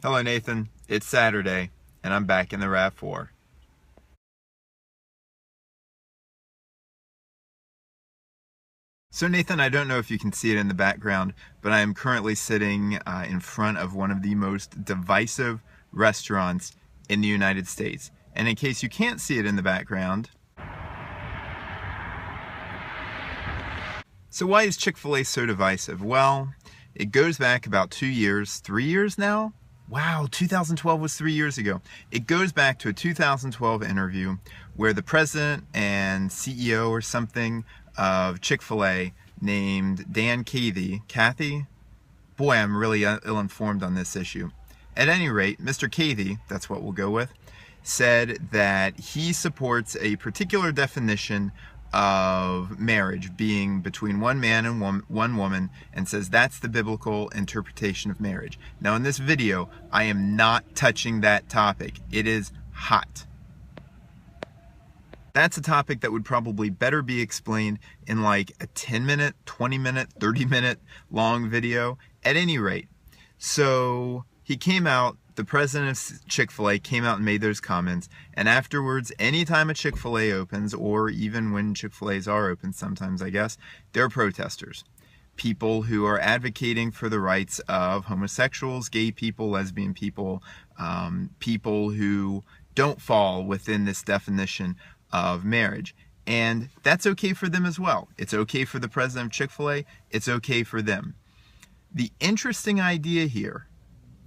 Hello Nathan, it's Saturday and I'm back in the RAV4. So Nathan, I don't know if you can see it in the background, but I am currently sitting in front of one of the most divisive restaurants in the United States. And in case you can't see it in the background, so why is Chick-fil-A so divisive? Well, it goes back about 2 years, 3 years now? Wow, 2012 was 3 years ago. It goes back to a 2012 interview where the president and CEO or something of Chick-fil-A named Dan Cathy? Boy, I'm really ill-informed on this issue. At any rate, Mr. Cathy, that's what we'll go with, said that he supports a particular definition of marriage being between one man and one woman, and says that's the biblical interpretation of marriage. Now in this video, I am not touching that topic. It is hot. That's a topic that would probably better be explained in like a 10-minute, 20-minute, 30-minute long video. At any rate, so he came out, the president of Chick-fil-A came out and made those comments, and afterwards, anytime a Chick-fil-A opens, or even when Chick-fil-A's are open sometimes, I guess, they're protesters. People who are advocating for the rights of homosexuals, gay people, lesbian people, people who don't fall within this definition of marriage. And that's okay for them as well. It's okay for the president of Chick-fil-A, it's okay for them. The interesting idea here,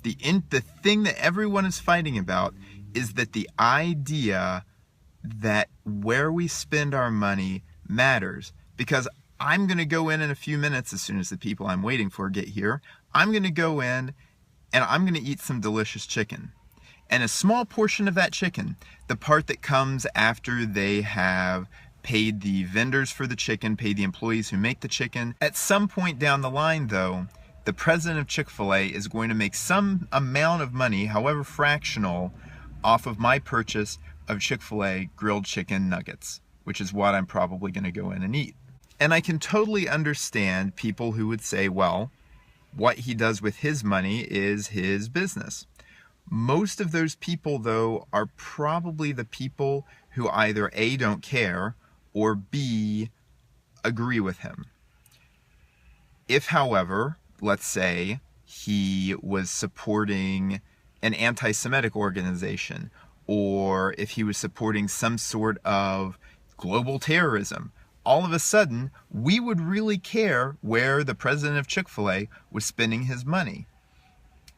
the thing that everyone is fighting about, is that the idea that where we spend our money matters. Because I'm going to go in a few minutes, as soon as the people I'm waiting for get here, I'm going to go in and I'm going to eat some delicious chicken. And a small portion of that chicken, the part that comes after they have paid the vendors for the chicken, paid the employees who make the chicken, at some point down the line though, the president of Chick-fil-A is going to make some amount of money, however fractional, off of my purchase of Chick-fil-A grilled chicken nuggets, which is what I'm probably going to go in and eat. And I can totally understand people who would say, well, what he does with his money is his business. Most of those people, though, are probably the people who either A, don't care, or B, agree with him. If, however, let's say he was supporting an anti-Semitic organization, or if he was supporting some sort of global terrorism, all of a sudden, we would really care where the president of Chick-fil-A was spending his money.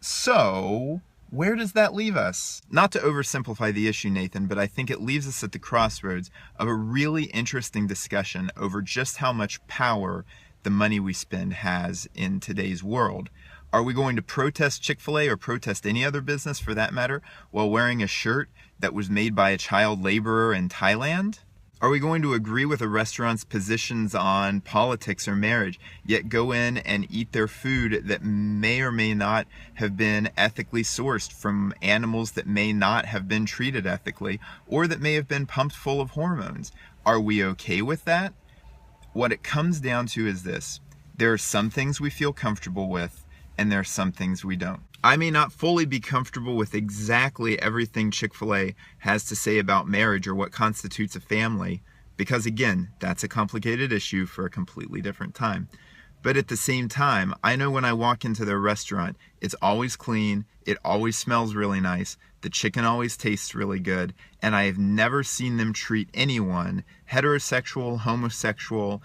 So, where does that leave us? Not to oversimplify the issue, Nathan, but I think it leaves us at the crossroads of a really interesting discussion over just how much power the money we spend has in today's world. Are we going to protest Chick-fil-A or protest any other business for that matter while wearing a shirt that was made by a child laborer in Thailand? Are we going to agree with a restaurant's positions on politics or marriage, yet go in and eat their food that may or may not have been ethically sourced from animals that may not have been treated ethically, or that may have been pumped full of hormones? Are we okay with that? What it comes down to is this: there are some things we feel comfortable with, and there are some things we don't. I may not fully be comfortable with exactly everything Chick-fil-A has to say about marriage or what constitutes a family, because again, that's a complicated issue for a completely different time. But at the same time, I know when I walk into their restaurant, it's always clean, it always smells really nice, the chicken always tastes really good, and I have never seen them treat anyone, heterosexual, homosexual,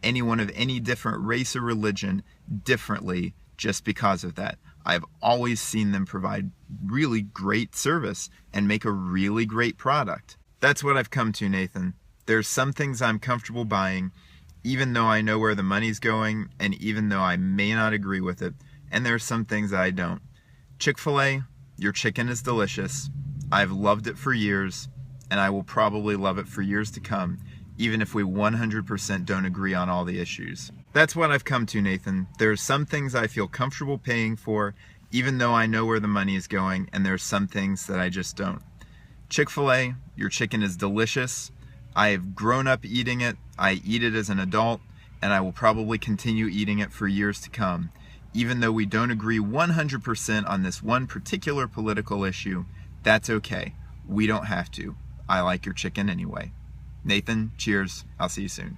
anyone of any different race or religion, differently just because of that. I've always seen them provide really great service and make a really great product. That's what I've come to, Nathan. There's some things I'm comfortable buying, even though I know where the money's going, and even though I may not agree with it, and there are some things I don't. Chick-fil-A, your chicken is delicious. I've loved it for years, and I will probably love it for years to come, even if we 100% don't agree on all the issues. That's what I've come to, Nathan. There are some things I feel comfortable paying for, even though I know where the money is going, and there are some things that I just don't. Chick-fil-A, your chicken is delicious. I have grown up eating it. I eat it as an adult, and I will probably continue eating it for years to come, even though we don't agree 100% on this one particular political issue, that's okay. We don't have to. I like your chicken anyway. Nathan, cheers. I'll see you soon.